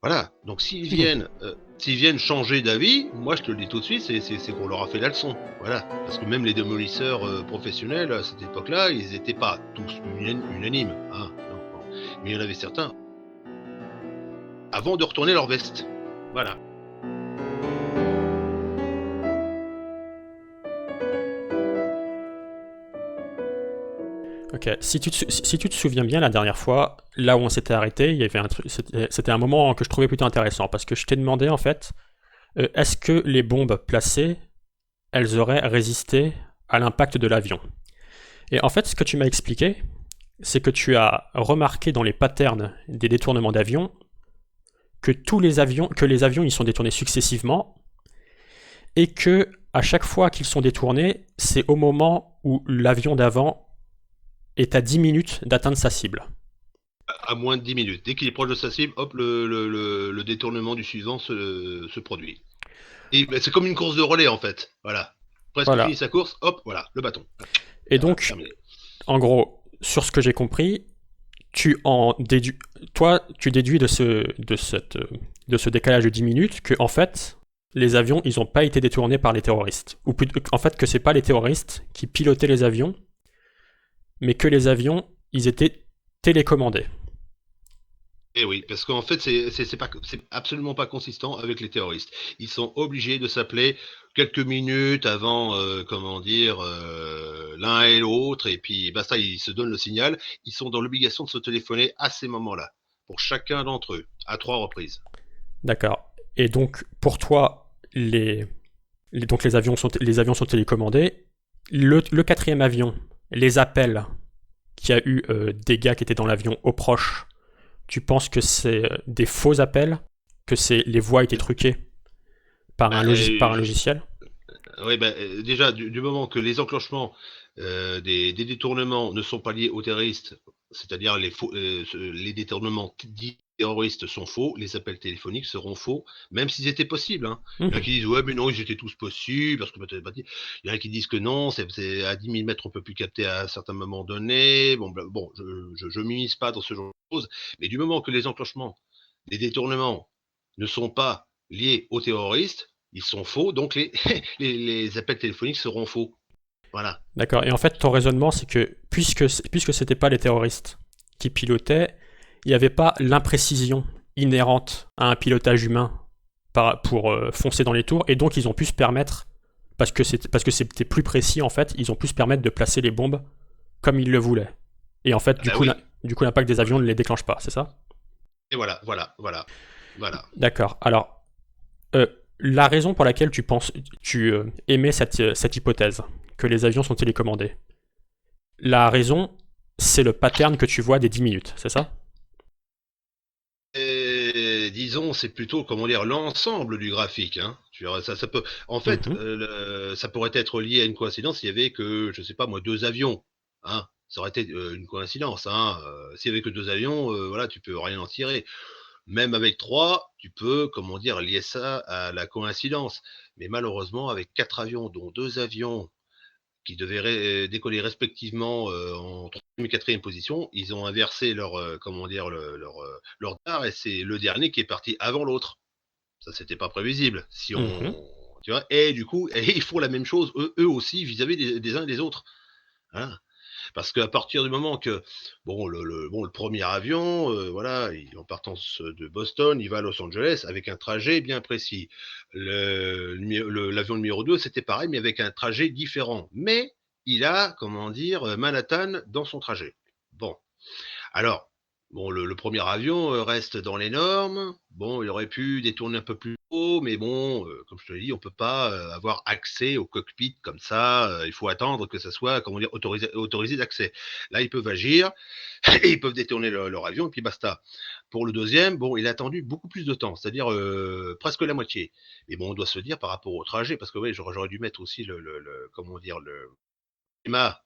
Voilà, donc s'ils viennent changer d'avis, moi je te le dis tout de suite, c'est qu'on leur a fait la leçon. Voilà, parce que même les démolisseurs professionnels à cette époque-là, ils n'étaient pas tous unanimes. Hein, non, non. Mais il y en avait certains avant de retourner leur veste. Voilà. Ok, si tu te souviens bien, la dernière fois, là où on s'était arrêté, il y avait un truc, c'était un moment que je trouvais plutôt intéressant, parce que je t'ai demandé en fait, est-ce que les bombes placées, elles auraient résisté à l'impact de l'avion? Et en fait, ce que tu m'as expliqué, c'est que tu as remarqué dans les patterns des détournements d'avions que les avions ils sont détournés successivement et que à chaque fois qu'ils sont détournés, c'est au moment où l'avion d'avant est à 10 minutes d'atteindre sa cible. À moins de 10 minutes. Dès qu'il est proche de sa cible, hop, le détournement du suivant se produit. Et ben, c'est comme une course de relais en fait. Voilà. Presque fini Voilà. sa course, hop, voilà, le bâton. Et Voilà, donc, terminé. en gros, sur ce que j'ai compris, tu en déduis, toi, tu déduis de ce décalage de 10 minutes que, en fait, les avions, ils n'ont pas été détournés par les terroristes. Ou plutôt, en fait, que c'est pas les terroristes qui pilotaient les avions, mais que les avions, ils étaient télécommandés. Et oui, parce qu'en fait, c'est absolument pas consistant avec les terroristes. Ils sont obligés de s'appeler quelques minutes avant, comment dire, l'un et l'autre, et puis basta, ils se donnent le signal. Ils sont dans l'obligation de se téléphoner à ces moments-là, pour chacun d'entre eux, à 3 reprises. D'accord. Et donc, pour toi, donc les avions sont télécommandés. Le quatrième avion, les appels qu'il y a eu des gars qui étaient dans l'avion aux proches, tu penses que c'est des faux appels, que les voix étaient truquées par un, Bah, par un logiciel? ouais, bah, déjà, du moment que les enclenchements des détournements ne sont pas liés aux terroristes, c'est-à-dire les détournements dits terroristes sont faux, les appels téléphoniques seront faux, même s'ils étaient possibles. Hein. Il y en a Mhm. qui disent ouais, mais non, ils étaient tous possibles, parce que peut-être pas dit. Il y en a qui disent que non, c'est à 10 000 mètres, on peut plus capter à un certain moment donné. Bon, je m'immisce pas dans ce genre de choses, mais du moment que les enclenchements des détournements ne sont pas liés aux terroristes, ils sont faux, donc les appels téléphoniques seront faux. Voilà. D'accord. Et en fait, ton raisonnement, c'est que puisque c'était pas les terroristes qui pilotaient, il n'y avait pas l'imprécision inhérente à un pilotage humain pour foncer dans les tours, et donc ils ont pu se permettre, parce que c'était plus précis en fait, ils ont pu se permettre de placer les bombes comme ils le voulaient. Et en fait, Ah du bah coup, oui. du coup l'impact des avions Voilà. ne les déclenche pas, c'est ça? Et voilà. D'accord. Alors, euh, la raison pour laquelle tu émets cette hypothèse, que les avions sont télécommandés, la raison, c'est le pattern que tu vois des 10 minutes, c'est ça? Et, disons, c'est plutôt, comment dire, l'ensemble du graphique. Hein. Tu vois, ça peut, en fait, Mhm. ça pourrait être lié à une coïncidence s'il y avait que, je sais pas moi, 2 avions. Hein. Ça aurait été une coïncidence. Hein. S'il y avait que 2 avions, voilà, tu peux rien en tirer. Même avec 3, tu peux, comment dire, lier ça à la coïncidence. Mais malheureusement, avec 4 avions, dont 2 avions qui devaient décoller respectivement en troisième et quatrième position, ils ont inversé leur, comment dire, leur dard, et c'est le dernier qui est parti avant l'autre. Ça, c'était pas prévisible. Si Mhm. on, tu vois, et du coup, et ils font la même chose eux aussi vis-à-vis des uns et des autres. Hein. Parce qu'à partir du moment que, bon, le premier avion, voilà, en partant de Boston, il va à Los Angeles avec un trajet bien précis. L'avion numéro 2, c'était pareil, mais avec un trajet différent. Mais il a, comment dire, Manhattan dans son trajet. Bon, alors, bon, le premier avion reste dans les normes. Bon, il aurait pu détourner un peu plus haut, mais bon, comme je te l'ai dit, on peut pas avoir accès au cockpit comme ça. Il faut attendre que ça soit, comment dire, autorisé d'accès. Là, ils peuvent agir et ils peuvent détourner leur avion et puis basta. Pour le deuxième, bon, il a attendu beaucoup plus de temps, c'est-à-dire presque la moitié. Mais bon, on doit se dire par rapport au trajet, parce que oui, j'aurais dû mettre aussi comment dire, le schéma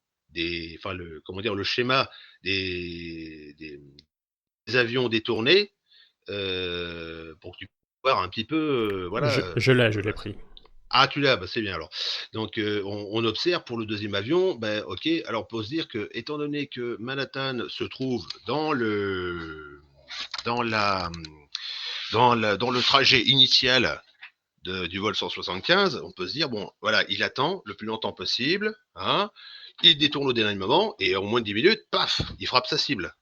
enfin comment dire, le schéma des avions détournés pour que tu puisses voir un petit peu, voilà. Je l'ai pris. Ah, tu l'as, bah, c'est bien alors. Donc, on observe pour le deuxième avion, ben, ok. Alors, on peut se dire que, étant donné que Manhattan se trouve dans la Dans le trajet initial du vol 175, on peut se dire, bon, voilà, il attend le plus longtemps possible, hein, il détourne au dernier moment, et en moins de 10 minutes, paf, il frappe sa cible.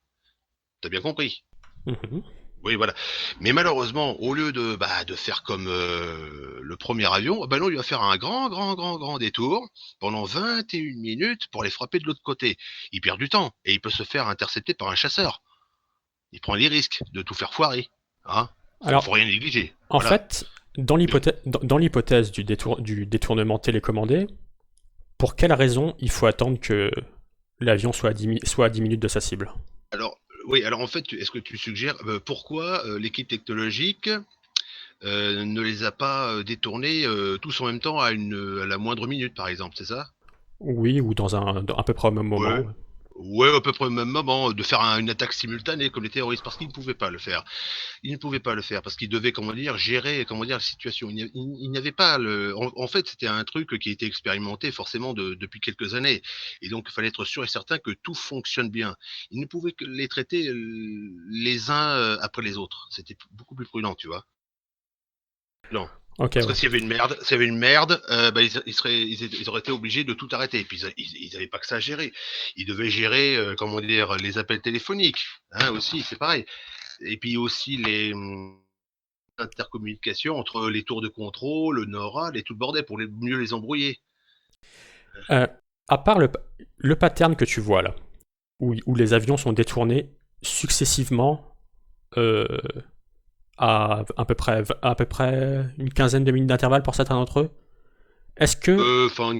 T'as bien compris? Mhm. Oui, voilà. Mais malheureusement, au lieu de faire comme le premier avion, non, il va faire un grand détour pendant 21 minutes pour les frapper de l'autre côté. Il perd du temps et il peut se faire intercepter par un chasseur. Il prend les risques de tout faire foirer. Hein. Faut Alors, rien négliger. en Voilà. fait, dans l'hypothèse du détournement télécommandé, pour quelle raison il faut attendre que l'avion soit à 10 minutes de sa cible? Alors, oui, alors en fait, est-ce que tu suggères pourquoi l'équipe technologique ne les a pas détournés tous en même temps à la moindre minute, par exemple, c'est ça? Oui, ou à peu près au même moment. Ouais. Ouais. Ouais, à peu près au même moment, de faire une attaque simultanée comme les terroristes, parce qu'ils ne pouvaient pas le faire. Ils ne pouvaient pas le faire, parce qu'ils devaient, comment dire, gérer, comment dire, la situation. Il n'y avait pas en fait, c'était un truc qui était expérimenté forcément depuis quelques années. Et donc, il fallait être sûr et certain que tout fonctionne bien. Ils ne pouvaient que les traiter les uns après les autres. C'était beaucoup plus prudent, tu vois. Non. Ok, Parce que ouais. s'il y avait une merde, ils auraient été obligés de tout arrêter. Et puis ils n'avaient pas que ça à gérer. Ils devaient gérer, comment dire, les appels téléphoniques, hein, aussi, c'est pareil. Et puis aussi les intercommunications entre les tours de contrôle, le NORAD et tout le bordel pour mieux les embrouiller. Euh, à part le pattern que tu vois là, où les avions sont détournés successivement euh, à peu près une quinzaine de minutes d'intervalle pour certains d'entre eux, est-ce que... Enfin,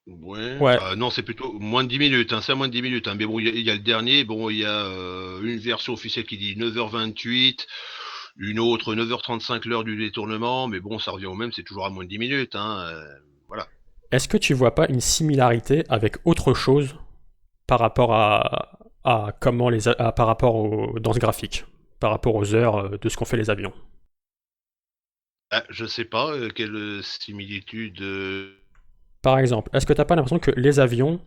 ouais, Ouais, enfin non, c'est plutôt moins de 10 minutes, hein, c'est à moins de 10 minutes. Hein. Mais bon, il y a le dernier, bon, il y a une version officielle qui dit 9h28, une autre 9h35 l'heure du détournement, mais bon, ça revient au même, c'est toujours à moins de 10 minutes. Hein, voilà. est-ce que tu vois pas une similarité avec autre chose par rapport à comment par rapport dans ce graphique, par rapport aux heures de ce qu'ont fait les avions? Ah, je sais pas quelle similitude. Par exemple, est-ce que t'as pas l'impression que les avions,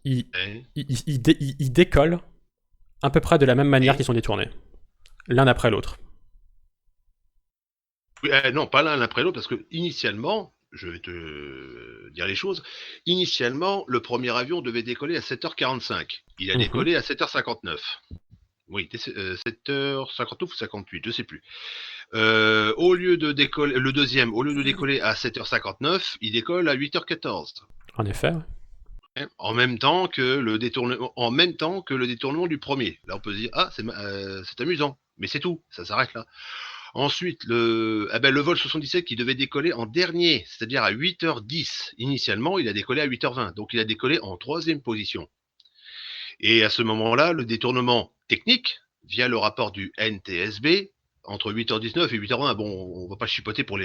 ils, Hein, ils décollent à peu près de la même manière et qu'ils sont détournés, l'un après l'autre? oui, non, pas l'un après l'autre, parce que initialement, je vais te dire les choses. Initialement, le premier avion devait décoller à 7h45. Il a Mhm. décollé à 7h59. Oui, 7h59 ou 58, je sais plus. Au lieu de décoller, le deuxième, au lieu de décoller à 7h59, il décolle à 8h14. En effet. En même temps que le détournement du premier. Là, on peut se dire, ah, c'est amusant, mais c'est tout, ça s'arrête là. Ensuite, le vol 77 qui devait décoller en dernier, c'est-à-dire à 8h10. Initialement, il a décollé à 8h20, donc il a décollé en troisième position. Et à ce moment-là, le détournement technique, via le rapport du NTSB, entre 8h19 et 8h20, bon, on va pas chipoter pour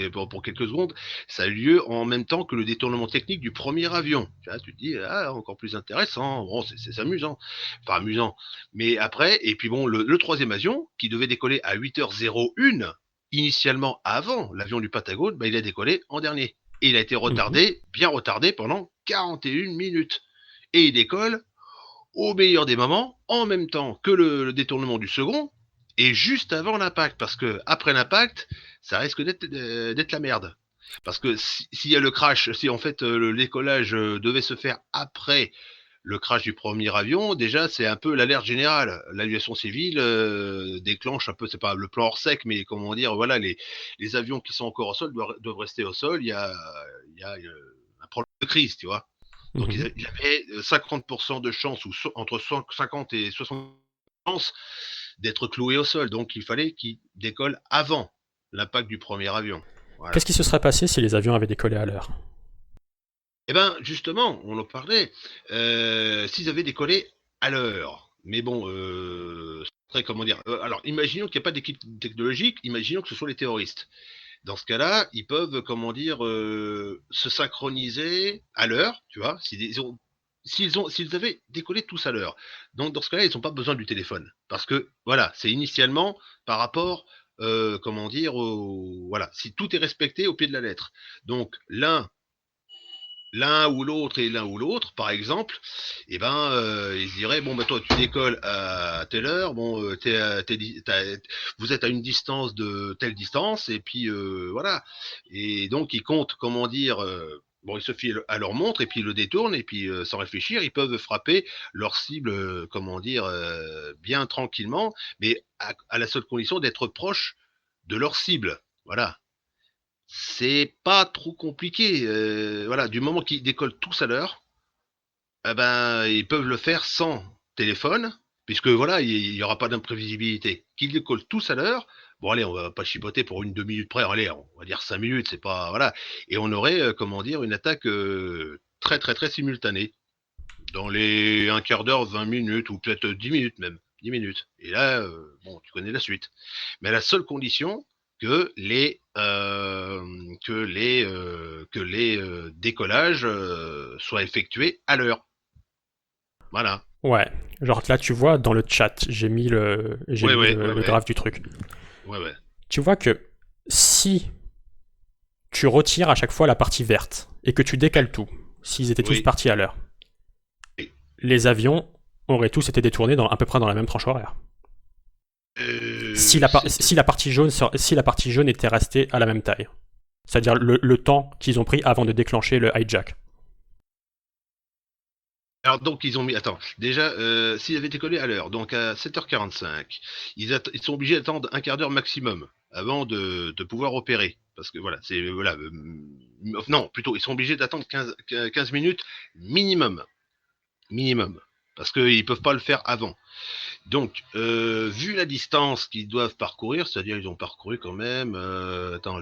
quelques secondes, ça a eu lieu en même temps que le détournement technique du premier avion. Là, tu te dis, ah, encore plus intéressant, bon, c'est amusant, enfin amusant. Mais après, et puis bon, le troisième avion, qui devait décoller à 8h01, initialement avant l'avion du Patagone, il a décollé en dernier. Et il a été Mhm. retardé, bien retardé, pendant 41 minutes. Et il décolle au meilleur des moments, en même temps que le détournement du second, et juste avant l'impact, parce que après l'impact, ça risque d'être la merde. Parce que s'il y a le crash, si en fait le décollage devait se faire après le crash du premier avion, déjà c'est un peu l'alerte générale. L'aviation civile déclenche un peu, c'est pas le plan hors sec, mais comment dire, voilà, les avions qui sont encore au sol doivent rester au sol. Il y a un problème de crise, tu vois. Donc Mhm. il avait 50% de chance, ou entre 50 et 60 chances d'être cloué au sol. Donc il fallait qu'il décolle avant l'impact du premier avion. Qu'est-ce Voilà. qui se serait passé si les avions avaient décollé à l'heure? Eh ben justement, on en parlait. S'ils avaient décollé à l'heure. Mais bon, comment dire. Alors, imaginons qu'il n'y a pas d'équipe technologique, imaginons que ce soit les terroristes. Dans ce cas-là, ils peuvent, comment dire, se synchroniser à l'heure, tu vois, s'ils avaient décollé tous à l'heure. Donc, dans ce cas-là, ils n'ont pas besoin du téléphone. Parce que, voilà, c'est initialement par rapport, comment dire, voilà, si tout est respecté au pied de la lettre. Donc, l'un l'un ou l'autre et l'un ou l'autre, par exemple, et ben, ils se diraient bon, bah toi, tu décolles à telle heure, bon, vous êtes à une distance de telle distance, et puis voilà. Et donc, ils comptent, comment dire. Bon, ils se fient à leur montre et puis ils le détournent et puis sans réfléchir, ils peuvent frapper leur cible, comment dire, bien tranquillement, mais à la seule condition d'être proche de leur cible. Voilà. C'est pas trop compliqué. Voilà, du moment qu'ils décollent tous à l'heure, eh ben, ils peuvent le faire sans téléphone, puisque voilà, il y aura pas d'imprévisibilité. Qu'ils décollent tous à l'heure, bon allez, on va pas chipoter pour une 2 minutes près, allez, on va dire 5 minutes, c'est pas voilà, et on aurait comment dire une attaque très très très simultanée dans les un quart d'heure, 20 minutes ou peut-être 10 minutes même, 10 minutes. Et là, bon, tu connais la suite. Mais à la seule condition que les décollages soient effectués à l'heure. Voilà. Ouais. Genre là, tu vois, dans le chat, j'ai Ouais, mis ouais, ouais, le ouais, graphe du truc. ouais, ouais. Tu vois que si tu retires à chaque fois la partie verte et que tu décales tout, s'ils étaient tous Oui. partis à l'heure, les avions auraient tous été détournés à peu près dans la même tranche horaire. C'était. Si la partie jaune était restée à la même taille. C'est-à-dire le temps qu'ils ont pris avant de déclencher le hijack. Alors donc ils ont mis. Attends. Déjà, s'ils avaient été collés à l'heure, donc à 7h45, ils sont obligés d'attendre un quart d'heure maximum avant de pouvoir opérer. Parce que voilà, c'est voilà. Non, plutôt, ils sont obligés d'attendre 15 minutes minimum. Minimum. Parce qu'ils ne peuvent pas le faire avant. Donc, vu la distance qu'ils doivent parcourir, c'est-à-dire ils ont parcouru quand même. Attends,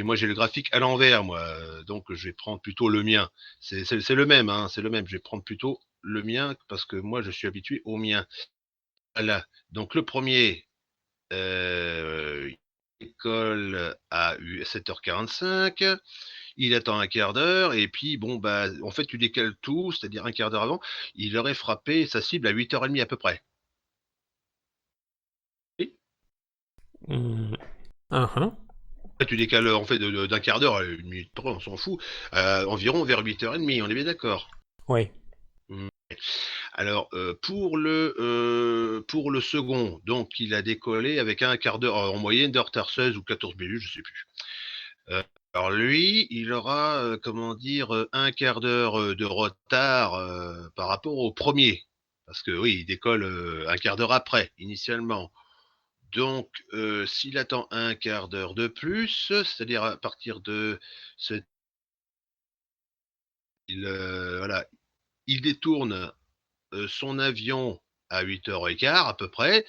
moi j'ai le graphique à l'envers, moi, donc je vais prendre plutôt le mien. C'est le même, hein, c'est le même. Je vais prendre plutôt le mien parce que moi je suis habitué au mien. Voilà. Donc le premier, il colle à 7h45. Il attend un quart d'heure et puis bon bah en fait tu décales tout, c'est-à-dire un quart d'heure avant, il aurait frappé sa cible à 8h30 à peu près. Oui. Hum, uh-huh. Tu décales en fait d'un quart d'heure à une minute près, on s'en fout. Environ vers 8h30, on est bien d'accord. Oui. Mm. Alors pour le second, donc il a décollé avec un quart d'heure en moyenne de retard, 16 ou 14 minutes, je sais plus. Euh, alors lui, il aura comment dire un quart d'heure de retard par rapport au premier, parce que oui, il décolle un quart d'heure après initialement. Donc, s'il attend un quart d'heure de plus, c'est-à-dire à partir de ce, voilà, il détourne son avion à 8h15 à peu près,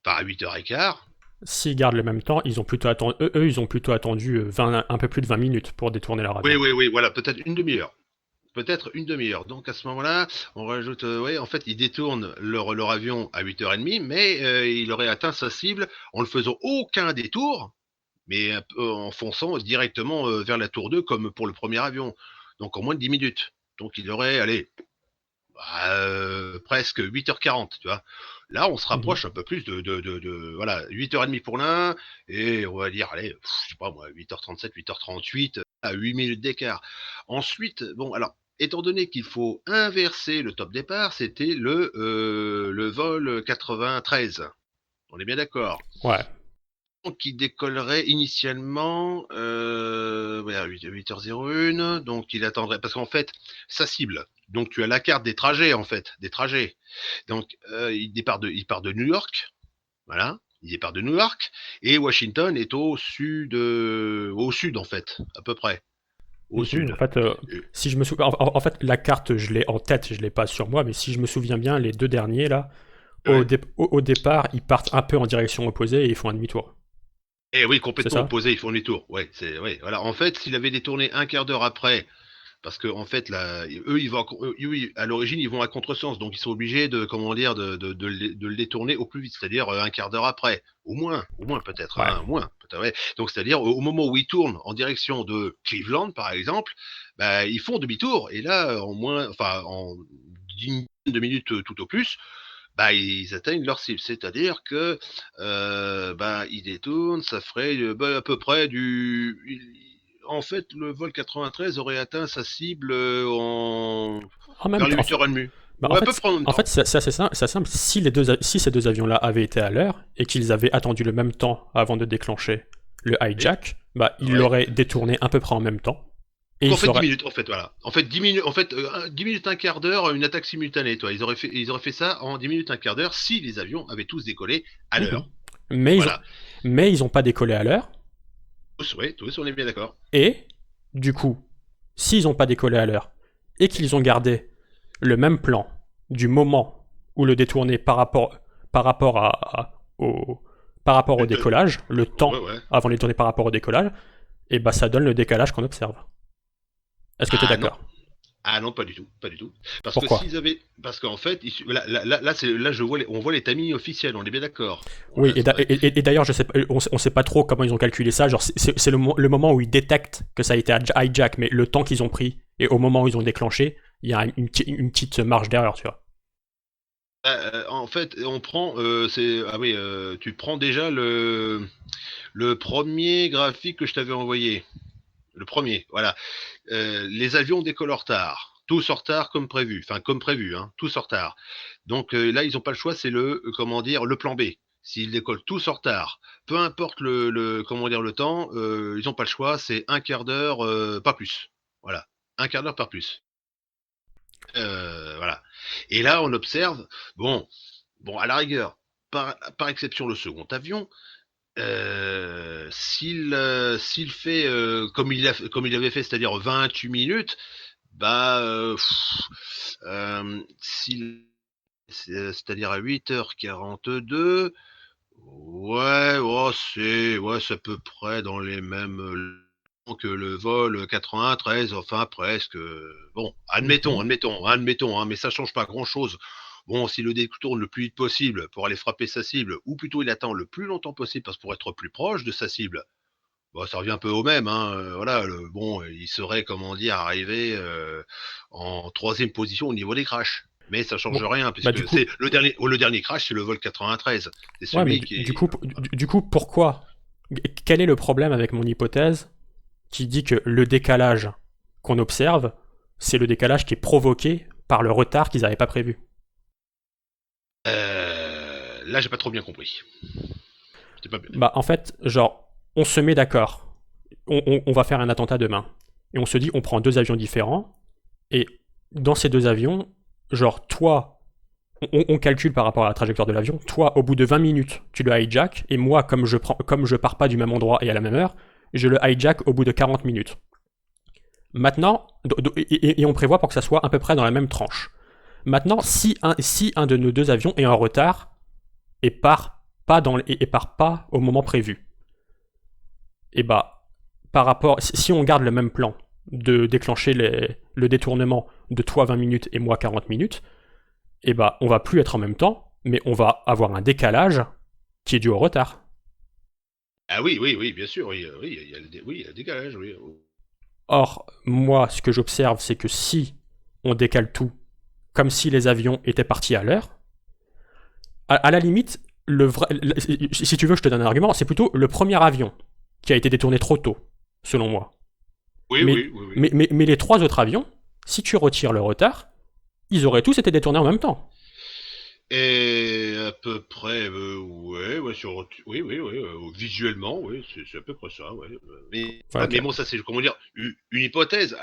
enfin à 8h15. S'ils gardent le même temps, ils ont plutôt attendu, eux, ils ont plutôt attendu un peu plus de 20 minutes pour détourner leur Oui, avion. oui, oui, voilà, peut-être une demi-heure. Peut-être une demi-heure. Donc à ce moment-là, on rajoute, ouais, en fait, ils détournent leur avion à 8h30, mais il aurait atteint sa cible en ne faisant aucun détour, mais en fonçant directement vers la tour 2 comme pour le premier avion. Donc en moins de 10 minutes. Donc il aurait, allez, presque 8h40, tu vois. Là, on se Mhm. rapproche un peu plus voilà, 8h30 pour l'un, et on va dire, allez, je sais pas moi, 8h37, 8h38, à 8 minutes d'écart. Ensuite, bon, alors, étant donné qu'il faut inverser le top départ, c'était le vol 93. On est bien d'accord. Ouais. Donc, il décollerait initialement ouais, à 8h01, donc il attendrait, parce qu'en fait, sa cible, donc tu as la carte des trajets, en fait, des trajets. Donc, il part de New York, voilà, il part de New York, et Washington est au sud, en fait, à peu près, au Mhm. En sud. fait, Euh, si je me souviens, en fait, la carte, je l'ai en tête, je l'ai pas sur moi, mais si je me souviens bien, les deux derniers là, ouais. au départ, ils partent un peu en direction opposée et ils font un demi-tour. Et oui, C'est complètement ça? opposé, ils font demi-tour. Ouais, ouais, voilà. En fait, s'il avait détourné un quart d'heure après, parce que en fait, là, eux, à l'origine, ils vont à contresens, donc ils sont obligés de, comment dire, de le détourner au plus vite, c'est-à-dire un quart d'heure après, au moins peut-être, Ouais. hein, au moins, peut-être, ouais. Donc c'est-à-dire au moment où ils tournent en direction de Cleveland, par exemple, bah, ils font demi-tour, et là, en moins, enfin, en 10 de minutes tout au plus, bah, ils atteignent leur cible. C'est-à-dire que bah, ils détournent, ça ferait bah, à peu près en fait, le vol 93 aurait atteint sa cible En même vers les temps, 8h30. bah, Ouais, à peu près en même en fait temps. c'est assez simple. C'est simple. Si ces deux avions-là avaient été à l'heure et qu'ils avaient attendu le même temps avant de déclencher le Oui. hijack, bah, ils Ouais. l'auraient détourné à peu près en même temps. Et Donc en ils fait 10 seraient. minutes, en fait, voilà. En fait 10 minutes, en fait 10 minutes, un quart d'heure, une attaque simultanée, toi. Ils auraient fait ça en 10 minutes, un quart d'heure si les avions avaient tous décollé à Mhm. l'heure. Mais ils ont, Voilà. mais ils ont pas décollé à l'heure. Tous, oui, tous, on est bien d'accord. Et du coup, s'ils n'ont pas décollé à l'heure et qu'ils ont gardé le même plan du moment où le détourner par rapport par rapport au décollage, le Ouais, temps ouais. avant de les tourner par rapport au décollage, et bah ça donne le décalage qu'on observe. Est-ce que tu es Ah non. d'accord? Ah non, pas du tout, pas du tout. Parce que Pourquoi? s'ils avaient, parce qu'en fait, là, je vois, on voit les timings officiels, on est bien d'accord. Oui, Voilà, c'est vrai. et d'ailleurs, on sait pas trop comment ils ont calculé ça. Genre, c'est le moment où ils détectent que ça a été hijack, mais le temps qu'ils ont pris et au moment où ils ont déclenché, il y a une petite marge d'erreur, tu vois. En fait, on prend, ah oui, tu prends déjà le premier graphique que je t'avais envoyé. Le premier, voilà. Les avions décollent en retard. Tous en retard comme prévu. Enfin, comme prévu, hein. Tous en retard. Donc là, ils n'ont pas le choix, c'est comment dire, le plan B. S'ils décollent tous en retard, peu importe comment dire, le temps, ils n'ont pas le choix, c'est un quart d'heure, pas plus. Voilà. Un quart d'heure, pas plus. Voilà. Et là, on observe, bon, à la rigueur, par exception, le second avion, s'il fait comme il avait fait, c'est-à-dire 28 minutes, bah, c'est-à-dire à 8h42, ouais, oh, c'est à peu près dans les mêmes que le vol 93, enfin presque. Bon, Mhm. admettons, hein, mais ça change pas grand-chose. Bon, si le détourne le plus vite possible pour aller frapper sa cible, ou plutôt il attend le plus longtemps possible parce pour être plus proche de sa cible, bon, ça revient un peu au même, hein. Voilà, bon, il serait, comment dire, arrivé en troisième position au niveau des crashs. Mais ça change Bon, rien, bah du puisque coup, c'est le dernier crash, c'est le vol 93. C'est ouais, mais celui qui est. du coup, pourquoi? Quel est le problème avec mon hypothèse qui dit que le décalage qu'on observe, c'est le décalage qui est provoqué par le retard qu'ils n'avaient pas prévu? Là, j'ai pas trop bien compris. C'était pas bien. Bah, en fait, genre, on se met d'accord. On va faire un attentat demain. Et on se dit, on prend deux avions différents. Et dans ces deux avions, genre, toi, on calcule par rapport à la trajectoire de l'avion. Toi, au bout de 20 minutes, tu le hijack. Et moi, comme je pars pas du même endroit et à la même heure, je le hijack au bout de 40 minutes. Maintenant, et on prévoit pour que ça soit à peu près dans la même tranche. Maintenant, si un de nos deux avions est en retard et part pas au moment prévu, et bah, par rapport, si on garde le même plan de déclencher le détournement de toi 20 minutes et moi 40 minutes, et bah, on va plus être en même temps, mais on va avoir un décalage qui est dû au retard. Ah oui, oui, oui, bien sûr, oui, oui, oui, il y a le décalage, oui. Or, moi, ce que j'observe, c'est que si on décale tout, comme si les avions étaient partis à l'heure, à la limite, si tu veux, je te donne un argument, c'est plutôt le premier avion qui a été détourné trop tôt, selon moi. Oui, Mais, oui, oui, oui. mais les trois autres avions, si tu retires le retard, ils auraient tous été détournés en même temps. Et à peu près, ouais, ouais, oui, oui, oui, visuellement, oui, c'est à peu près ça, ouais. Mais, Ouais, voilà, ok. mais bon, ça c'est, comment dire, une hypothèse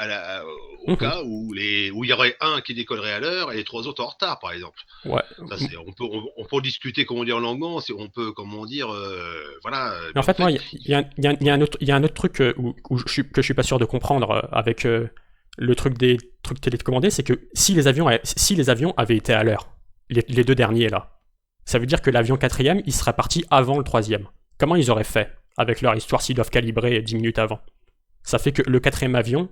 au Mhm. cas où il y aurait un qui décollerait à l'heure et les trois autres en retard, par exemple. Ouais. Ça c'est, on peut en discuter, comment dire, longuement, on peut, comment dire, voilà, Mais en mais en fait, moi, fait, il y a un autre truc que je suis pas sûr de comprendre avec le truc des trucs télécommandés, c'est que si les avions avaient été à l'heure, les deux derniers là, ça veut dire que l'avion quatrième, il serait parti avant le troisième. Comment ils auraient fait avec leur histoire s'ils doivent calibrer 10 minutes avant? Ça fait que le quatrième avion,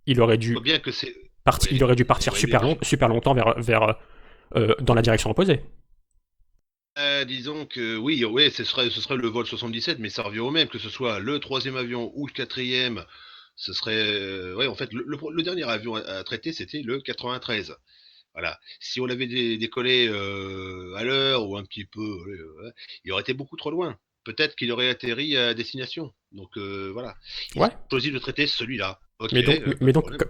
il aurait on voit dû, bien que c'est, il oui, aurait dû oui, partir oui, mais super longtemps dans la direction opposée. disons que oui, ouais, ce serait le vol 77, mais ça revient au même, que ce soit le troisième avion ou le quatrième, ce serait, ouais, en fait, le dernier avion à traiter, c'était le 93. Voilà. Si on l'avait décollé à l'heure ou un petit peu, il aurait été beaucoup trop loin. Peut-être qu'il aurait atterri à destination. Donc voilà. Ils ont Ouais. choisi de traiter celui-là. Ok, pas Mais de donc problème.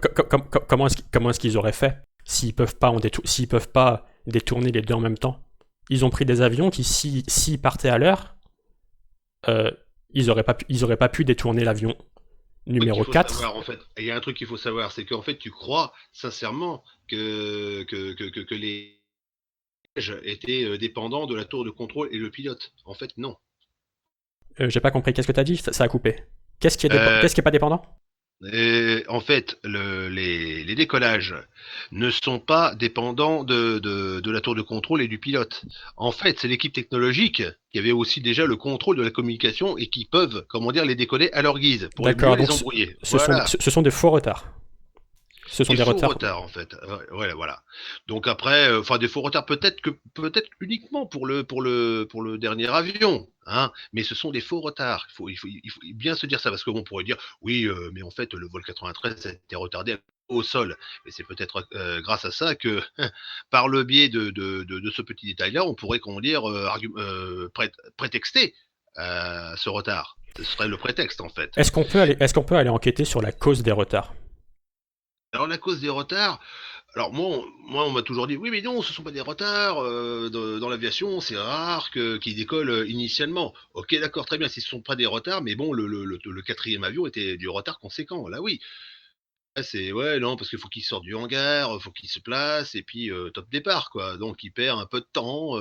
comment est-ce qu'ils auraient fait s'ils peuvent pas détourner les deux en même temps? Ils ont pris des avions qui, s'ils partaient à l'heure, euh, ils auraient pas pu détourner l'avion Truc qu'il numéro faut savoir 4. en fait, il y a un truc qu'il faut savoir, c'est qu'en fait tu crois sincèrement que les pièges étaient dépendants de la tour de contrôle et le pilote. En fait, non. J'ai pas compris, qu'est-ce que t'as dit? Ça a coupé. Euh, Qu'est-ce qui est pas dépendant? En fait, les décollages ne sont pas dépendants de la tour de contrôle et du pilote. En fait, c'est l'équipe technologique qui avait aussi déjà le contrôle de la communication et qui peuvent, comment dire, les décoller à leur guise pour mieux D'accord, les donc embrouiller. Voilà. ce sont des faux retards. Ce sont Des des faux retards. retards en fait. Ouais, voilà. Donc après, enfin des faux retards peut-être uniquement pour le dernier avion, hein. Mais ce sont des faux retards. Il faut bien se dire ça parce qu'on pourrait dire oui, mais en fait le vol 93 a été retardé au sol. Mais c'est peut-être grâce à ça que par le biais de ce petit détail-là, on pourrait comment dire prétexter ce retard. Ce serait le prétexte en fait. Est-ce qu'on peut aller enquêter sur la cause des retards? Alors la cause des retards, alors moi on m'a toujours dit oui mais non ce sont pas des retards dans l'aviation c'est rare qu'ils décollent initialement. Ok d'accord très bien si ce sont pas des retards mais bon le quatrième avion était du retard conséquent là oui. Là, c'est ouais non parce qu'il faut qu'il sorte du hangar, faut qu'il se place et puis top départ quoi donc il perd un peu de temps.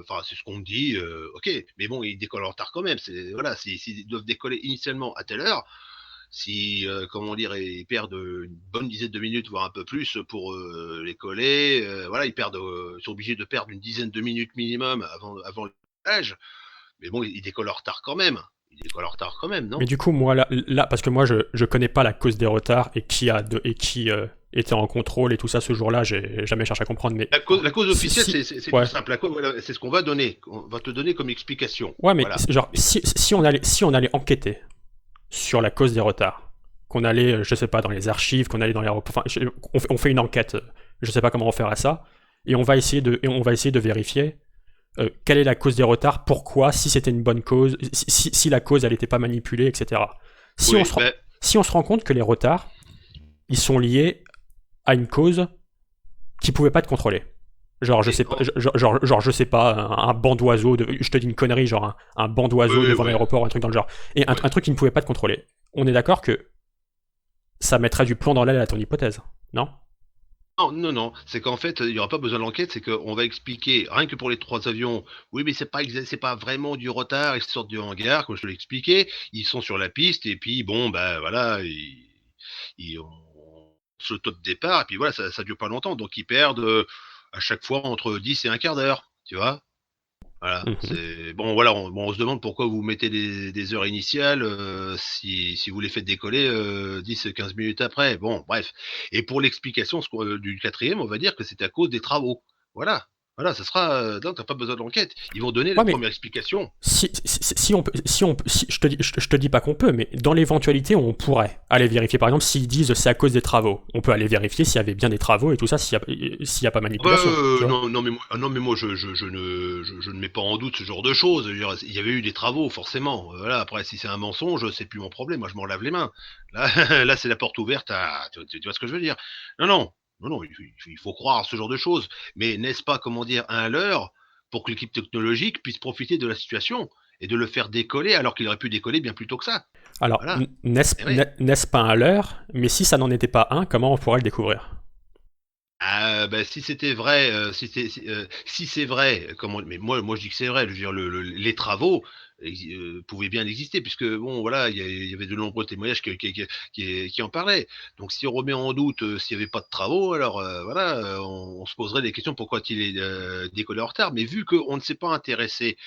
Enfin c'est ce qu'on me dit ok mais bon il décolle en retard quand même c'est voilà s'ils doivent décoller initialement à telle heure si, comment dire, ils perdent une bonne dizaine de minutes, voire un peu plus, pour les coller, voilà, ils sont obligés de perdre une dizaine de minutes minimum avant le décollage. Mais bon, ils décollent en retard quand même. Ils décollent en retard quand même, Mais non? du coup, moi, parce que moi, je connais pas la cause des retards et qui était en contrôle et tout ça ce jour-là, j'ai jamais cherché à comprendre. Mais La cause officielle, c'est tout ouais, simple. Voilà, c'est ce qu'on va donner. On va te donner comme explication. ouais, mais Voilà. genre, si on allait enquêter sur la cause des retards, qu'on allait, je sais pas, dans les archives, qu'on allait dans les, enfin, on fait une enquête, je sais pas comment on ferait ça, et on va essayer de vérifier quelle est la cause des retards, pourquoi, si c'était une bonne cause, si la cause elle n'était pas manipulée, etc. Si on, Oui, se, ben, si on se rend compte que les retards, ils sont liés à une cause qui pouvait pas être contrôlée. Genre, je et, sais pas, genre, je sais pas, un banc d'oiseaux, je te dis une connerie, genre un banc d'oiseaux oui, devant ouais, l'aéroport, un truc dans le genre, et ouais. un truc qui ne pouvait pas être contrôlé. On est d'accord que ça mettrait du plomb dans l'aile à ton hypothèse, non? Non, non, non, c'est qu'en fait, il n'y aura pas besoin d'enquête, c'est qu'on va expliquer, rien que pour les trois avions, oui, mais c'est pas vraiment du retard, ils sortent du hangar, comme je te l'ai expliqué, ils sont sur la piste, et puis bon, ben voilà, ils ont ce taux de départ, et puis voilà, ça dure pas longtemps, donc ils perdent à chaque fois entre 10 et un quart d'heure, tu vois. Voilà, Mhm. c'est bon. Voilà, on se demande pourquoi vous mettez des heures initiales si vous les faites décoller 10-15 minutes après. Bon, bref. Et pour l'explication du quatrième, on va dire que c'est à cause des travaux. Voilà, voilà, ça sera. Non, t'as pas besoin d'enquête. Ils vont donner la Ouais, mais première explication. je te dis pas qu'on peut, mais dans l'éventualité où on pourrait aller vérifier, par exemple, s'ils disent c'est à cause des travaux, on peut aller vérifier s'il y avait bien des travaux et tout ça, s'il y a pas Bah, manipulation, tu vois. non, non, mais moi, je ne mets pas en doute ce genre de choses. Je veux dire, il y avait eu des travaux, forcément. Voilà, après, si c'est un mensonge, c'est plus mon problème. Moi, je m'en lave les mains. Là, là c'est la porte ouverte à. Tu vois ce que je veux dire? Non, non, non, non, il faut croire à ce genre de choses. Mais n'est-ce pas, comment dire, un leurre pour que l'équipe technologique puisse profiter de la situation et de le faire décoller alors qu'il aurait pu décoller bien plus tôt que ça? Alors, Voilà. Eh oui. n'est-ce pas un leurre? Mais si ça n'en était pas un, comment on pourrait le découvrir? Ah, bah, si c'était vrai, si c'est vrai, comment mais moi je dis que c'est vrai, je veux dire les travaux pouvaient bien exister puisque bon voilà, il y avait de nombreux témoignages qui en parlaient. Donc si on remet en doute, s'il y avait pas de travaux, alors, voilà, on se poserait des questions pourquoi il est, décollé en retard. Mais vu qu'on ne s'est pas intéressé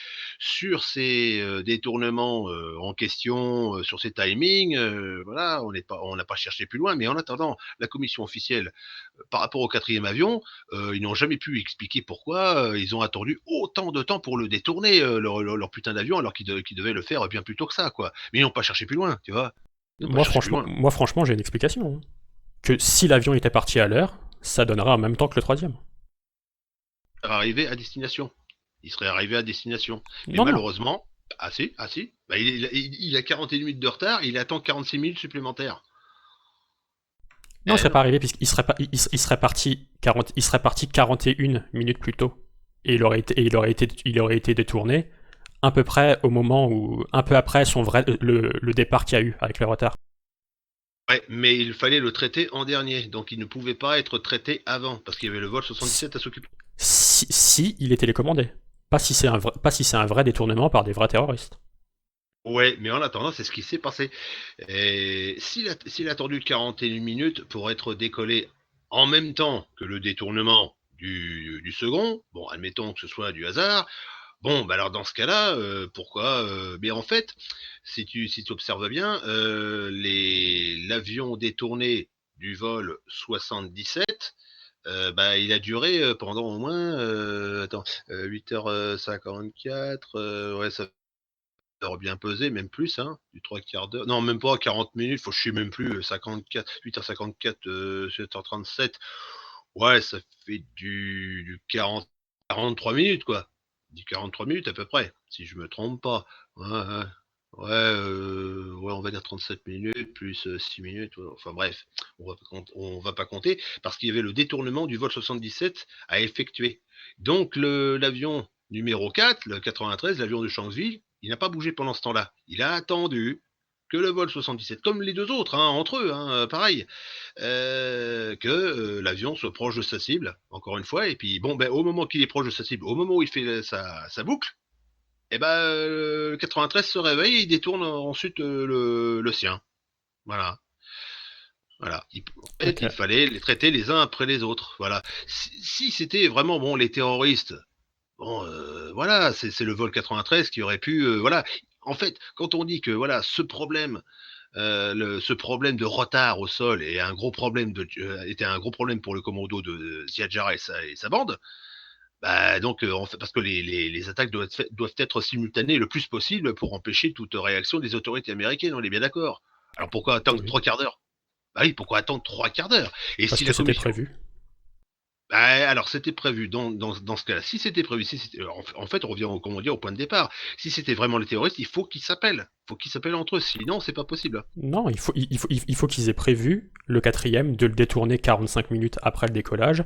sur ces, détournements, en question, sur ces timings, voilà, on n'a pas cherché plus loin. Mais en attendant, la commission officielle par rapport au quatrième avion, ils n'ont jamais pu expliquer pourquoi ils ont attendu autant de temps pour le détourner, leur putain d'avion, alors qu'ils devaient le faire bien plus tôt que ça, quoi. Mais ils n'ont pas cherché plus loin, tu vois. Ils n'ont pas cherché plus loin. Moi, franchement, j'ai une explication, hein. Que si l'avion était parti à l'heure, ça donnerait en même temps que le troisième. arrivé à destination. Il serait arrivé à destination. Mais Non, non. malheureusement, ah si, bah, il a 41 minutes de retard, il attend 46 minutes supplémentaires. Non, il serait Non. pas arrivé puisqu'il serait, il serait parti 40, il serait parti 41 minutes plus tôt. Et il aurait été détourné à peu près au moment où, un peu après le départ qu'il y a eu avec le retard. Ouais, mais il fallait le traiter en dernier, donc il ne pouvait pas être traité avant, parce qu'il y avait le vol 77 à s'occuper. Si il est télécommandé. Pas si c'est un vrai détournement par des vrais terroristes. Ouais, mais en attendant, c'est ce qui s'est passé. Et s'il a attendu 41 minutes pour être décollé en même temps que le détournement du second, bon, admettons que ce soit du hasard, bon, bah alors dans ce cas-là, pourquoi mais en fait, si tu observes bien, l'avion détourné du vol 77, bah, il a duré pendant au moins 8h54, ouais, ça heure bien pesé, même plus, hein, du 3/4 d'heure. Non, même pas 40 minutes, faut que je sais même plus, 54, 8h54, 7h37. Ouais, ça fait du 43 minutes, quoi. Du 43 minutes à peu près, si je me trompe pas. Ouais, ouais. Ouais, ouais, on va dire 37 minutes plus 6 minutes. Ouais. Enfin bref, on va pas compter parce qu'il y avait le détournement du vol 77 à effectuer. Donc l'avion numéro 4, le 93, l'avion de Shanksville, il n'a pas bougé pendant ce temps-là. Il a attendu que le vol 77, comme les deux autres, hein, entre eux, hein, pareil, que l'avion soit proche de sa cible, encore une fois, et puis bon, ben, au moment qu'il est proche de sa cible, au moment où il fait sa boucle, et ben, le 93 se réveille et il détourne ensuite le sien. Voilà. Voilà. En fait, Ok. il fallait les traiter les uns après les autres. Voilà. Si c'était vraiment bon les terroristes, bon, voilà, c'est le vol 93 qui aurait pu, voilà. En fait, quand on dit que voilà, ce problème de retard au sol est un gros problème était un gros problème pour le commando de Ziad Jarrah et sa bande, bah donc en fait, parce que les attaques doivent être simultanées le plus possible pour empêcher toute réaction des autorités américaines, on est bien d'accord. Alors pourquoi attendre Oui. 3 quarts d'heure? Bah oui, pourquoi attendre 3 quarts d'heure? Et Parce si que la c'était commission prévu. bah, alors c'était prévu dans ce cas-là. Si c'était prévu, en fait, on revient comment dire, au point de départ. Si c'était vraiment les terroristes, il faut qu'ils s'appellent. Il faut qu'ils s'appellent entre eux. Sinon, c'est pas possible. Non, il faut qu'ils aient prévu le quatrième de le détourner 45 minutes après le décollage,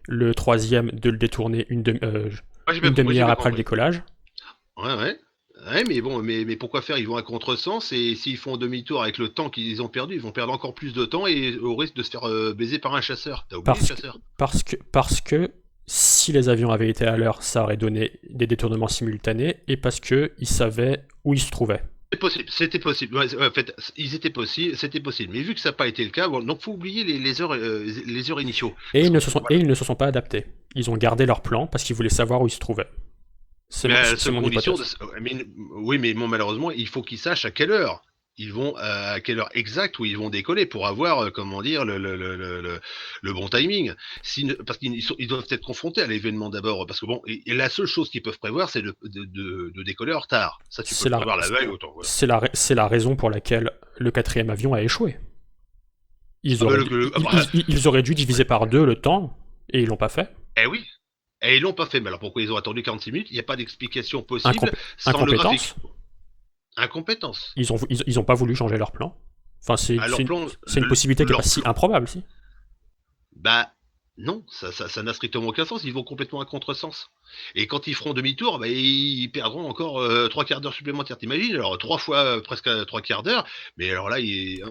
le troisième de le détourner une Moi, j'ai demi-heure bien après le compris. décollage. Ouais, ouais. Ouais, mais bon, mais pourquoi faire? Ils vont à contresens et s'ils font demi-tour avec le temps qu'ils ont perdu, ils vont perdre encore plus de temps et au risque de se faire baiser par un chasseur. T'as oublié le chasseur? Parce que si les avions avaient été à l'heure, ça aurait donné des détournements simultanés et parce qu'ils savaient où ils se trouvaient. C'est possible, c'était possible. Ouais, en fait, ils étaient possibles, c'était possible. Mais vu que ça n'a pas été le cas, bon, donc faut oublier les heures initiaux. Parce que Et voilà. ils ne se sont pas adaptés. Ils ont gardé leur plan parce qu'ils voulaient savoir où ils se trouvaient. Mais à la C'est seule mon condition, hypothèse. oui, mais bon, malheureusement, il faut qu'ils sachent à quelle heure ils vont, à quelle heure exacte où ils vont décoller pour avoir, comment dire, le bon timing. Parce ils doivent être confrontés à l'événement d'abord, parce que bon, et la seule chose qu'ils peuvent prévoir, c'est de décoller en retard. Ça, tu peux C'est le la, prévoir la veille, autant, voilà. c'est la raison pour laquelle le quatrième avion a échoué. Ah ben, bah, Ils auraient dû diviser par deux le temps et ils l'ont pas fait. eh oui, et ils l'ont pas fait. Mais alors pourquoi ils ont attendu 46 minutes? Il n'y a pas d'explication possible sans le graphique. Incompétence. Incompétence. Ils ont pas voulu changer leur plan. Enfin, À leur plan, c'est une possibilité qui est pas leur si plan. improbable, si. Bah non, ça n'a strictement aucun sens. Ils vont complètement à contresens. Et quand ils feront demi-tour, bah, ils perdront encore 3 quarts d'heure supplémentaires. T'imagines? Alors trois fois presque 3 quarts d'heure. Mais alors là,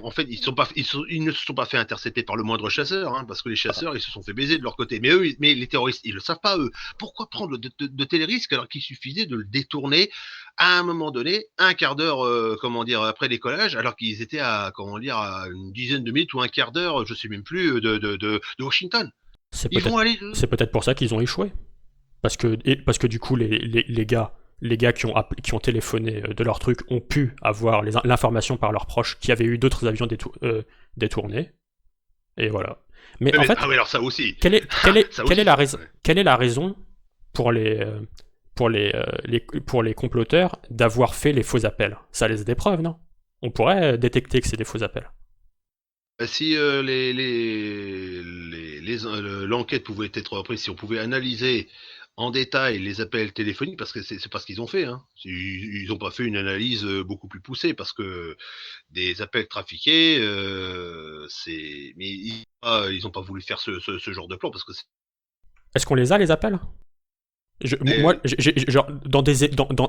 en fait, ils ne se sont pas fait intercepter par le moindre chasseur, hein, parce que les chasseurs, ils se sont fait baiser de leur côté. Mais eux, mais les terroristes, ils le savent pas eux. Pourquoi prendre de tels risques alors qu'il suffisait de le détourner à un moment donné, un quart d'heure, comment dire, après décollage, alors qu'ils étaient à, comment dire, à une dizaine de minutes ou un quart d'heure, je sais même plus, de Washington. Ils vont aller. C'est peut-être pour ça qu'ils ont échoué. Parce que du coup, les gars qui ont téléphoné de leur truc ont pu avoir l'information par leurs proches qu'il y avait eu d'autres avions détournés. Et voilà. Mais en Ah fait, oui, alors ça aussi. Ça aussi. quelle est la raison pour pour les comploteurs d'avoir fait les faux appels? Ça laisse des preuves, non? On pourrait détecter que c'est des faux appels. Si l'enquête pouvait être reprise, si on pouvait analyser en détail les appels téléphoniques parce que c'est pas ce qu'ils ont fait. Hein. Ils ont pas fait une analyse beaucoup plus poussée parce que des appels trafiqués, mais ils ont pas voulu faire ce genre de plan parce que Est-ce qu'on les a, les appels? Moi, genre, tu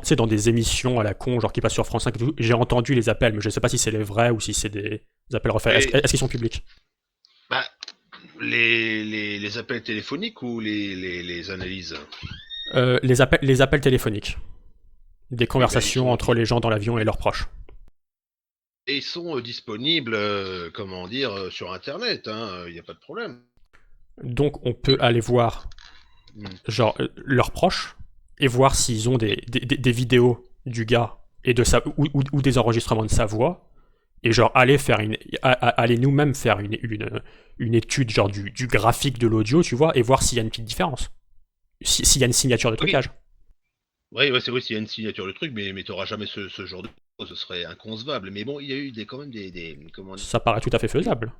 sais, dans des émissions à la con, genre qui passent sur France 5 et tout, j'ai entendu les appels, mais je sais pas si c'est les vrais ou si c'est des appels refaits. Est-ce qu'ils sont publics? bah, les appels téléphoniques ou les analyses. Les appels téléphoniques. Des Oui, ben, conversations entre les gens dans l'avion et leurs proches. ils sont disponibles, comment dire, sur Internet, il n'y a pas de problème. Donc on peut aller voir Mm. genre leurs proches et voir s'ils ont des vidéos du gars et ou des enregistrements de sa voix et genre aller nous-mêmes faire une étude genre du graphique de l'audio, tu vois, et voir s'il y a une petite différence. S'il y a une signature de Oui, trucage. ouais, ouais, c'est vrai, s'il y a une signature de truc, mais tu n'auras jamais ce genre de choses, ce serait inconcevable. Mais bon, il y a eu quand même comment dire, Ça paraît tout à fait faisable.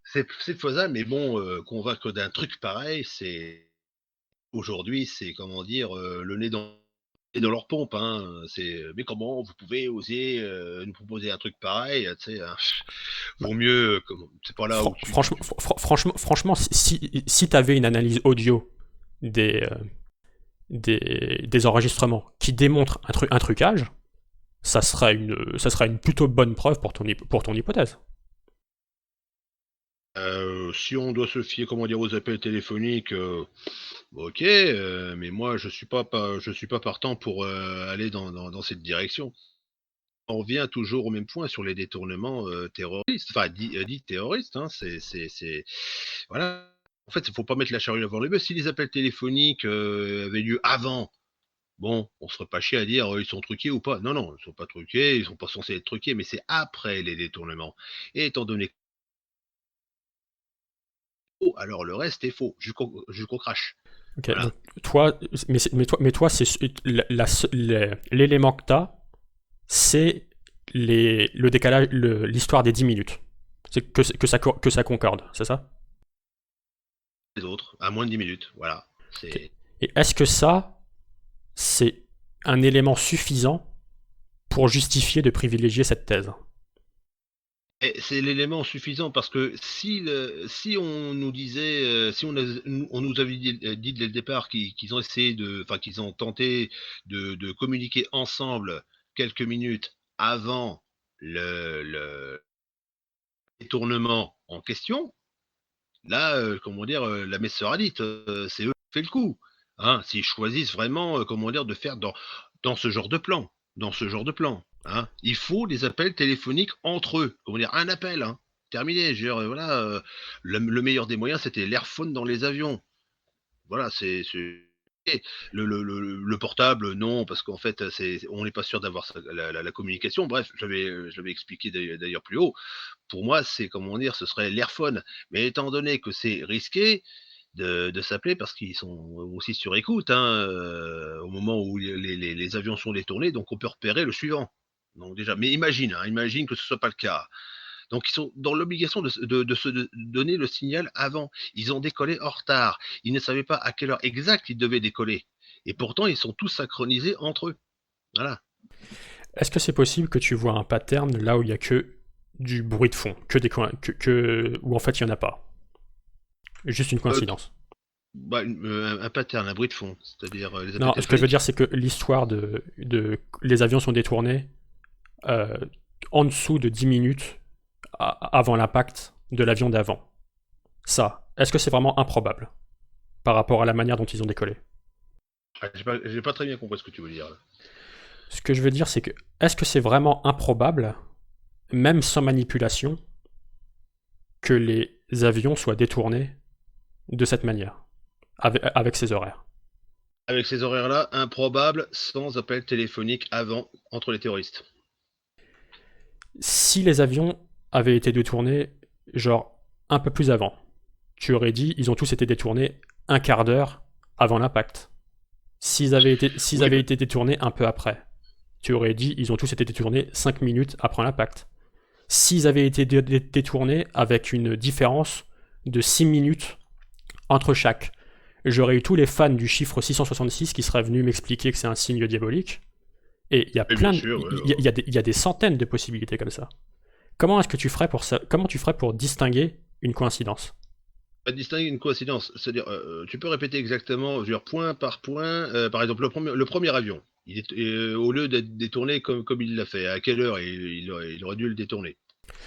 c'est faisable, mais bon, convaincre d'un truc pareil, aujourd'hui, c'est comment dire, le nez dans leur pompe, hein. Mais comment vous pouvez oser nous proposer un truc pareil, tu sais, hein, vaut mieux, c'est pas là où Franchement, si t'avais une analyse audio des, des enregistrements qui démontrent un trucage, ça serait une plutôt bonne preuve pour ton hypothèse. Si on doit se fier, comment dire, aux appels téléphoniques, ok, mais moi je suis pas partant pour aller dans cette direction. On revient toujours au même point sur les détournements terroristes, enfin dits terroristes. Hein, voilà. En fait, il faut pas mettre la charrue avant les bœufs. Si les appels téléphoniques avaient lieu avant, bon, on serait pas chier à dire ils sont truqués ou pas. Non, non, ils sont pas truqués, ils sont pas censés être truqués, mais c'est après les détournements. Et étant donné que c'est faux, alors le reste est faux, jusqu'au crash. Ok, Voilà. donc toi, mais toi, c'est l'élément que t'as, c'est le décalage, l'histoire des 10 minutes. C'est que ça concorde, c'est ça? Les autres, à moins de 10 minutes. Voilà. Ok. C'est Et est-ce que ça, c'est un élément suffisant pour justifier de privilégier cette thèse? c'est l'élément suffisant parce que si on nous disait, si on nous avait dit dès le départ qu'ils ont essayé enfin qu'ils ont tenté de communiquer ensemble quelques minutes avant le détournement en question, là, comment dire, la messe sera dite, c'est eux qui ont fait le coup. Hein, s'ils choisissent vraiment, comment dire, de faire dans ce genre de plan, dans ce genre de plan. Hein. Il faut des appels téléphoniques entre eux. Comment dire, un appel. Hein. Terminé. Je veux dire, voilà, le meilleur des moyens, c'était l'airphone dans les avions. Voilà, le portable, non, parce qu'en fait, on n'est pas sûr d'avoir la communication. Bref, je l'avais expliqué d'ailleurs plus haut. Pour moi, c'est comment dire, ce serait l'airphone. Mais étant donné que c'est risqué de s'appeler parce qu'ils sont aussi sur écoute au moment où les avions sont détournés, donc on peut repérer le suivant. Donc déjà, mais imagine que ce soit pas le cas. Donc ils sont dans l'obligation de se donner le signal avant. Ils ont décollé en retard. Ils ne savaient pas à quelle heure exacte ils devaient décoller. Et pourtant, ils sont tous synchronisés entre eux. Voilà. Est-ce que c'est possible que tu vois un pattern là où il y a que du bruit de fond, où en fait il y en a pas, juste une Euh, coïncidence? un pattern, un bruit de fond, c'est-à-dire les appels Non, ce que je veux téléphoniques. dire, c'est que l'histoire les avions sont détournés euh, en dessous de 10 minutes avant l'impact de l'avion d'avant. Ça, est-ce que c'est vraiment improbable par rapport à la manière dont ils ont décollé? Ah, j'ai pas très bien compris ce que tu veux dire. Là. Ce que je veux dire, c'est que est-ce que c'est vraiment improbable, même sans manipulation, que les avions soient détournés de cette manière, avec ces horaires? Avec ces horaires-là, improbable, sans appel téléphonique avant, entre les terroristes. Si les avions avaient été détournés, genre un peu plus avant, tu aurais dit ils ont tous été détournés un quart d'heure avant l'impact. S'ils Oui, avaient été détournés un peu après, tu aurais dit ils ont tous été détournés 5 minutes après l'impact. S'ils avaient été détournés avec une différence de 6 minutes entre chaque, j'aurais eu tous les fans du chiffre 666 qui seraient venus m'expliquer que c'est un signe diabolique. Et il y a Et plein, bien sûr, il y a des centaines de possibilités comme ça. Comment est-ce que tu ferais pour ça? Comment tu ferais pour distinguer une coïncidence? à distinguer une coïncidence, c'est-à-dire, tu peux répéter exactement, je veux dire, point par point, par exemple, le premier avion, au lieu d'être détourné comme il l'a fait, à quelle heure il aurait dû le détourner,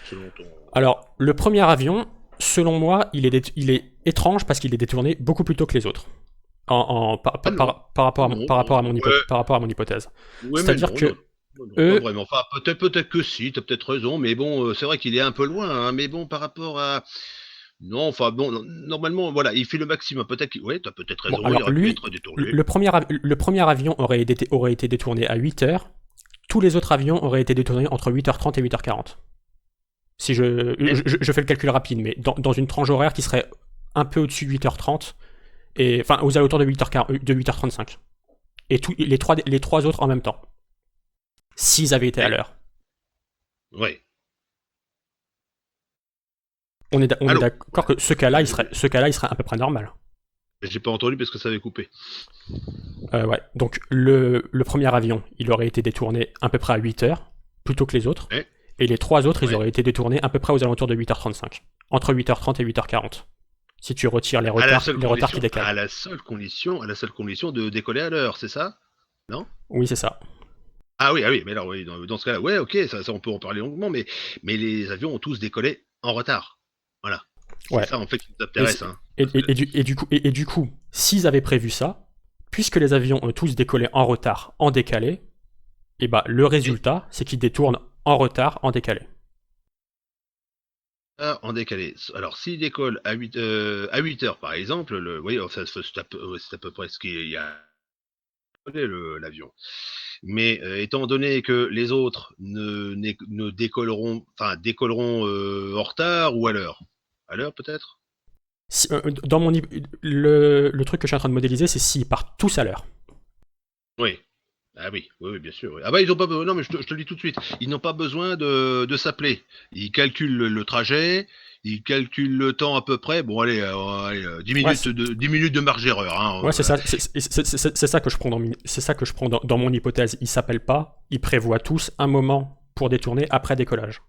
selon ton... Alors, le premier avion, selon moi, il est étrange parce qu'il est détourné beaucoup plus tôt que les autres. Ah non, non, Par rapport à ouais, par rapport à mon hypothèse. ouais, mais C'est-à-dire non, non, que non, pas eux, vraiment. Enfin, peut-être que si, t'as peut-être raison, mais bon, c'est vrai qu'il est un peu loin, hein, mais bon, par rapport à... Non, enfin bon, normalement, voilà, il fait le maximum. Peut-être ouais, t'as peut-être bon, raison, il alors aurait pu lui, être détourné. le premier avion aurait été détourné à 8 heures. Tous les autres avions auraient été détournés entre 8h30 et 8h40. Si je fais le calcul rapide, mais dans une tranche horaire qui serait un peu au-dessus de 8h30, et, enfin aux alentours de 8h35. Et les trois autres en même temps. S'ils avaient été à l'heure. Ouais. On est Allô? d'accord que ce cas-là, il serait à peu près normal. J'ai pas entendu parce que ça avait coupé. Ouais. Donc le premier avion, il aurait été détourné à peu près à 8 heures, plutôt que les autres. Ouais. Et les trois autres, ils Ouais. auraient été détournés à peu près aux alentours de 8h35. Entre 8h30 et 8h40. Si tu retires les retards qui décalent. À la seule condition de décoller à l'heure, c'est ça? Non? Oui, c'est ça. Ah oui, mais alors oui, dans ce cas-là, ouais, ok, ça on peut en parler longuement, mais les avions ont tous décollé en retard. Voilà. C'est Ouais. ça en fait qui nous intéresse, hein. Et du coup, s'ils avaient prévu ça, puisque les avions ont tous décollé en retard, en décalé, et bah le résultat, c'est qu'ils détournent en retard, en décalé. En décalé. Alors, s'il décolle à 8 heures, par exemple, oui, enfin, c'est à peu près ce qu'il y a l'avion. Mais étant donné que les autres ne décolleront en retard ou à l'heure peut-être. Dans le truc que je suis en train de modéliser, c'est s'ils partent tous à l'heure. Oui. Ah oui, oui, bien sûr. Oui. Ah bah ils ont pas besoin. Non mais je te le dis tout de suite. Ils n'ont pas besoin de s'appeler. Ils calculent le trajet. Ils calculent le temps à peu près. Bon allez, 10 Ouais, minutes 10 minutes de marge d'erreur. Hein, ouais, voilà. c'est ça que je prends dans mon hypothèse. Ils s'appellent pas, ils prévoient tous un moment pour détourner après décollage.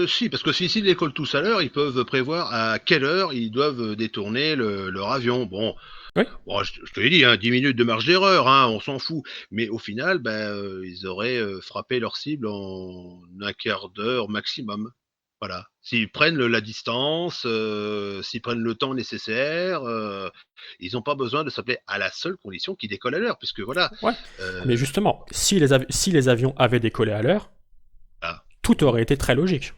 Si, parce que s'ils décollent tous à l'heure, ils peuvent prévoir à quelle heure ils doivent détourner leur avion. Oui, Bon, je te l'ai dit, hein, 10 minutes de marge d'erreur, hein, on s'en fout. Mais au final, ils auraient frappé leur cible en un quart d'heure maximum. Voilà. S'ils prennent la distance, s'ils prennent le temps nécessaire, ils n'ont pas besoin de s'appeler à la seule condition qu'ils décollent à l'heure, puisque voilà. ouais. Mais Euh, justement, si les avions avaient décollé à l'heure, voilà. tout aurait été très logique.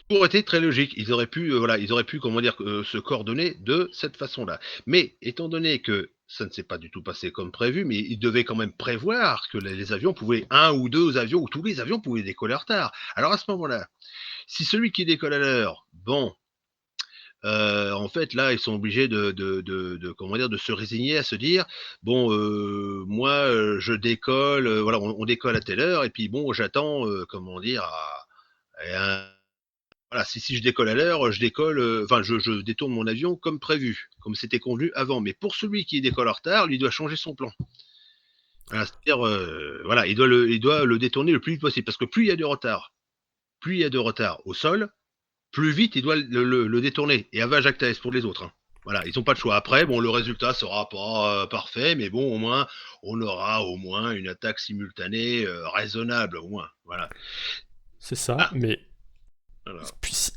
Tout aurait été très logique. Ils auraient pu, comment dire, se coordonner de cette façon-là. Mais étant donné que ça ne s'est pas du tout passé comme prévu, mais ils devaient quand même prévoir que les avions pouvaient, un ou deux avions, ou tous les avions pouvaient décoller en retard. Alors à ce moment-là, si celui qui décolle à l'heure, bon, en fait, là, ils sont obligés comment dire, de se résigner à se dire, bon, moi, je décolle, voilà, on décolle à telle heure, et puis bon, j'attends, comment dire, voilà, si je décolle à l'heure, je décolle, enfin, je détourne mon avion comme prévu, comme c'était convenu avant. Mais pour celui qui décolle en retard, lui doit changer son plan. Voilà, c'est-à-dire, voilà, il doit le détourner le plus vite possible, parce que plus il y a de retard, au sol, plus vite il doit le détourner. Et avage acta est pour les autres. Hein. Voilà, ils n'ont pas de choix. Après, bon, le résultat sera pas parfait, mais bon, au moins, on aura au moins une attaque simultanée raisonnable, au moins. Voilà. C'est ça, Ah, mais voilà.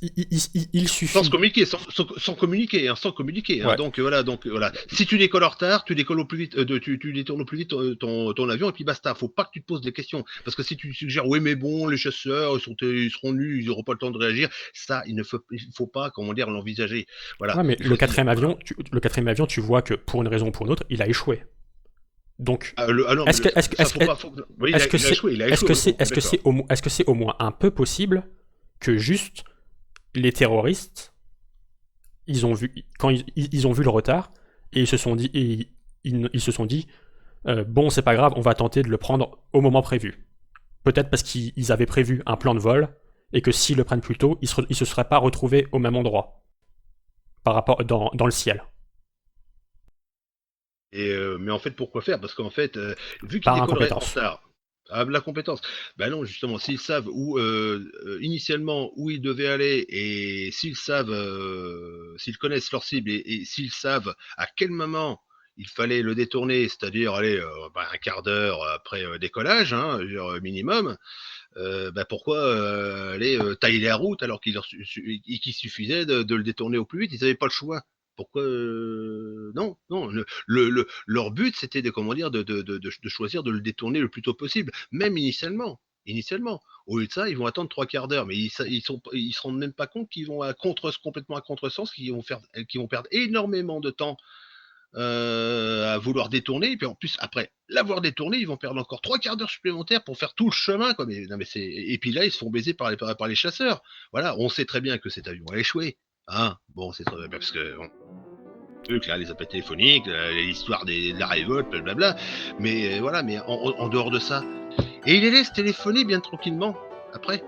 il Sans se suffit. communiquer, sans communiquer, hein, sans communiquer. Hein. Ouais. Donc voilà. Si tu décolles en retard, tu décolles au plus vite, tu détournes au plus vite ton avion et puis basta. Faut pas que tu te poses des questions parce que si tu suggères oui mais bon les chasseurs ils seront nus, ils n'auront pas le temps de réagir. Ça il faut pas comment dire l'envisager. Voilà. Ouais, mais Il faut se dire voilà. le quatrième avion, tu vois que pour une raison ou pour une autre, il a échoué. Donc, Non mais ça faut pas. Oui est-ce que il a échoué, il a échoué. est-ce que c'est au moins un peu possible que juste les terroristes, ils ont vu quand ils ont vu le retard et ils se sont dit ils se sont dit bon c'est pas grave, on va tenter de le prendre au moment prévu. Peut-être parce qu'ils avaient prévu un plan de vol et que s'ils le prennent plus tôt, ils se seraient pas retrouvés au même endroit par rapport dans le ciel. Mais en fait, pourquoi faire? Parce qu'en fait, vu qu'ils Par décolleraient en incompétence. retard, la compétence. Ben non, justement, s'ils savent où initialement où ils devaient aller et s'ils connaissent leur cible et s'ils savent à quel moment il fallait le détourner, c'est-à-dire aller un quart d'heure après décollage, hein, je veux dire, minimum, pourquoi aller tailler la route alors qu'il suffisait de le détourner au plus vite? Ils n'avaient pas le choix. Pourquoi non, non. Leur but, c'était de comment dire, de choisir de le détourner le plus tôt possible, même initialement. Initialement. Au lieu de ça, ils vont attendre trois quarts d'heure, mais ils se rendent même pas compte qu'ils vont complètement à contresens, qu'ils vont perdre énormément de temps à vouloir détourner, et puis en plus, après l'avoir détourné, ils vont perdre encore trois quarts d'heure supplémentaires pour faire tout le chemin, quoi. Mais, non, mais et puis là, ils se font baiser par les chasseurs. Voilà, on sait très bien que cet avion a échoué. Hein, bon, c'est très bien parce que bon, truc là, les appels téléphoniques, l'histoire de la révolte, blablabla. Mais voilà, mais en dehors de ça. Et il les laisse téléphoner bien tranquillement, après,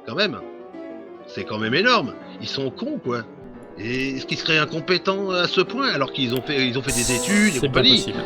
quand même. C'est quand même énorme. Ils sont cons, quoi. Et est-ce qu'ils seraient incompétents à ce point alors ils ont fait des études et C'est bien compagnie? possible.